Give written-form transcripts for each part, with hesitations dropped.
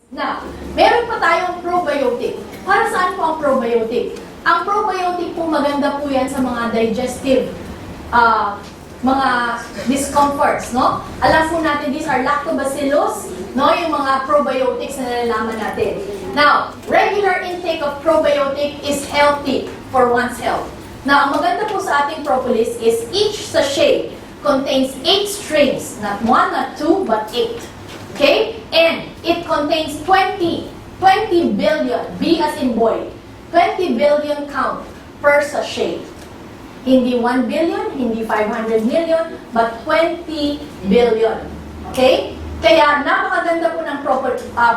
Now, meron pa tayong probiotic. Para saan po ang probiotic? Ang probiotic po maganda po yan sa mga digestive mga discomforts, no? Alam po natin, these are lactobacillus, no? Yung mga probiotics na nalalaman natin. Now, regular intake of probiotic is healthy for one's health. Now, ang maganda po sa ating propolis is each sachet contains 8 strains, not 1, not 2, but 8. Okay? And it contains 20 billion, B as in boy, 20 billion count per sachet. Hindi 1 billion, hindi 500 million, but 20 billion. Okay? Kaya napakaganda po ng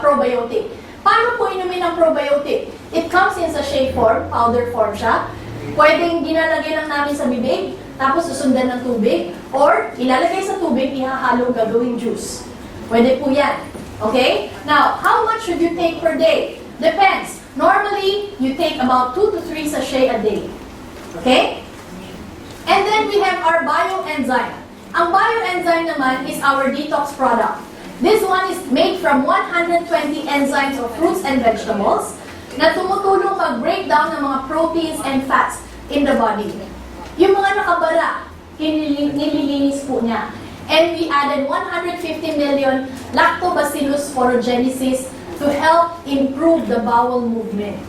probiotic. Paano po inumin ang probiotic? It comes in sachet form, powder form siya. Pwedeng ginalagay lang namin sa bibig, tapos susundan ng tubig, or ilalagay sa tubig, ihahalo gagawing juice. Pwede po yan. Okay? Now, how much should you take per day? Depends. Normally, you take about 2 to 3 sachet a day. Okay? And then we have our bioenzyme. Ang bioenzyme naman is our detox product. This one is made from 120 enzymes of fruits and vegetables na tumutulong mag-break down ng mga proteins and fats in the body. Yung mga nakabara, nililinis po niya. And we added 150 million lactobacillus sporogenesis to help improve the bowel movement.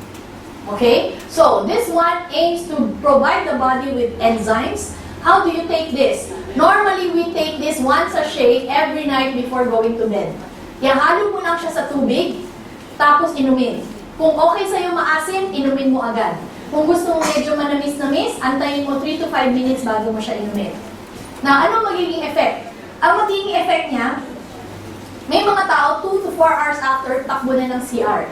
Okay? So, this one aims to provide the body with enzymes. How do you take this? Normally, we take this 1 sachet every night before going to bed. Ihalo mo lang siya sa tubig, tapos inumin. Kung okay sa'yo maasim, inumin mo agad. Kung gusto mo medyo manamis-namis, antayin mo 3 to 5 minutes bago mo siya inumin. Now, ano magiging effect? Ang magiging effect niya, may mga tao 2 to 4 hours after, takbo na ng CR.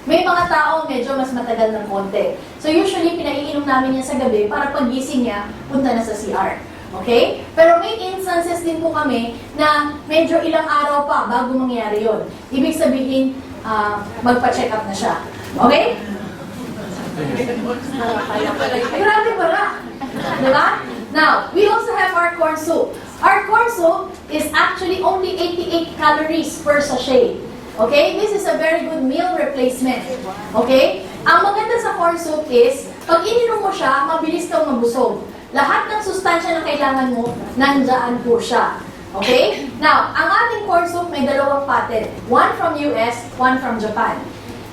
May mga tao medyo mas matagal ng konti. So usually, pinaiinom namin yan sa gabi para paggising niya, punta na sa CR. Okay? Pero may instances din po kami na medyo ilang araw pa bago mangyari yon. Ibig sabihin, magpa-check up na siya. Okay? Grabe pala. Diba? Now, we also have our corn soup. Our corn soup is actually only 88 calories per sachet. Okay? This is a very good meal replacement. Okay? Ang maganda sa corn soup is, pag ininom mo siya, mabilis kang mabusog. Lahat ng sustansya na kailangan mo, nandyan po siya. Okay? Now, ang ating corn soup may dalawang patent. One from US, one from Japan.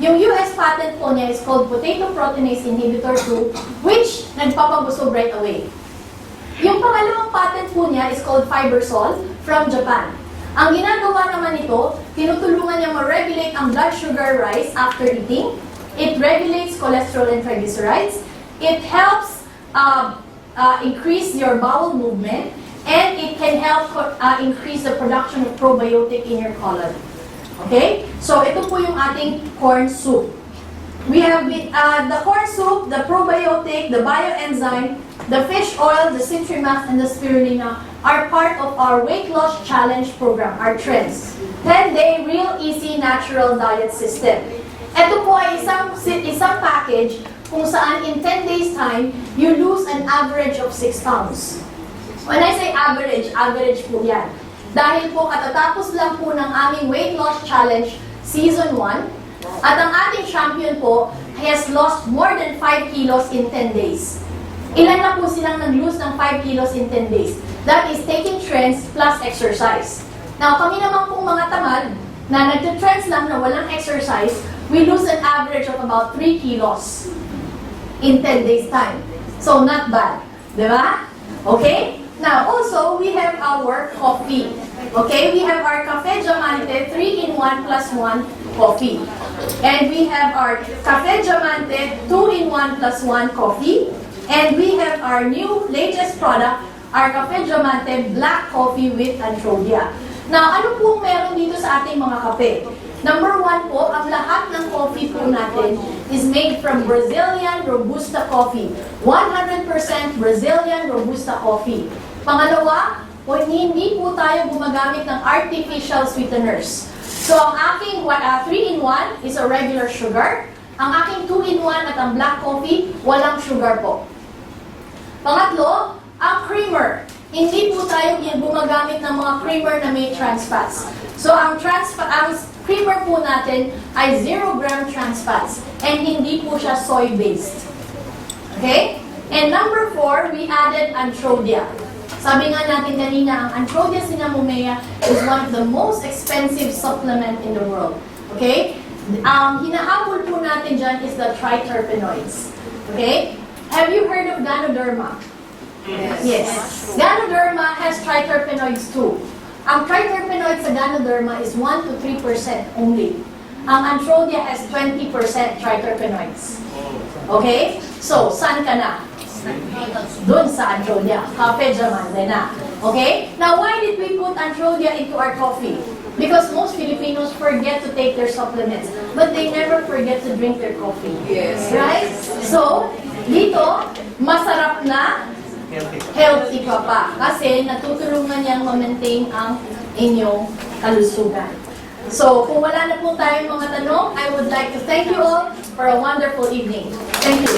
Yung US patent po niya is called Potato Proteinase Inhibitor 2, which nagpapabusog right away. Yung pangalawang patent po niya is called Fibersol from Japan. Ang ginagawa naman ito, tinutulungan niya ma-regulate ang blood sugar rise after eating. It regulates cholesterol and triglycerides. It helps increase your bowel movement. And it can help increase the production of probiotic in your colon. Okay? So, ito po yung ating corn soup. We have the corn soup, the probiotic, the bioenzyme, the fish oil, the Citrimax, and the spirulina are part of our weight loss challenge program, our trends. 10-day real easy natural diet system. Ito po ay isang package kung saan in 10 days time, you lose an average of 6 pounds. When I say average, average po yan. Dahil po katatapos lang po ng aming weight loss challenge season 1, at ang ating champion po has lost more than 5 kilos in 10 days. Ilan na po silang nag-lose ng 5 kilos in 10 days? That is taking trends plus exercise. Now, kami naman pong mga tamad na nagte-trends lang na walang exercise, we lose an average of about 3 kilos in 10 days time. So, not bad. Diba? Okay? Now, also, we have our coffee. Okay? We have our Cafe Diamante 3-in-1 plus 1 coffee. And we have our Cafe Diamante 2-in-1 plus 1 coffee. And we have our new latest product, our Cafe Diamante Black Coffee with Antrodia. Now, ano po meron dito sa ating mga kape? Number 1 po, ang lahat ng coffee po natin is made from Brazilian Robusta coffee. 100% Brazilian Robusta coffee. Pangalawa, hindi po tayo gumagamit ng artificial sweeteners. So, ang aking 3-in-1 is a regular sugar. Ang aking 2-in-1 at ang black coffee, walang sugar po. Pangatlo, ang creamer. Hindi po tayo gumagamit ng mga creamer na may trans fats. So, ang creamer po natin ay 0-gram trans fats and hindi po siya soy-based. Okay? And number 4, we added Antrodia. Sabi nga natin kanina, ang Antrodia cinnamomea is one of the most expensive supplement in the world. Okay? Hinahabol po natin dyan is the triterpenoids. Okay? Have you heard of Ganoderma? Yes. Ganoderma has triterpenoids too. Ang triterpenoids sa Ganoderma is 1 to 3% only. Ang Antrodia has 20% triterpenoids. Okay? So, saan ka na? Doon sa Antrodia. Kape Jaman na. Okay? Now, why did we put Antrodia into our coffee? Because most Filipinos forget to take their supplements, but they never forget to drink their coffee. Yes. Right? So, dito, masarap na, healthy ka pa. Kasi natutulungan niyang ma-maintain ang inyong kalusugan. So, kung wala na po tayong mga tanong, I would like to thank you all for a wonderful evening. Thank you.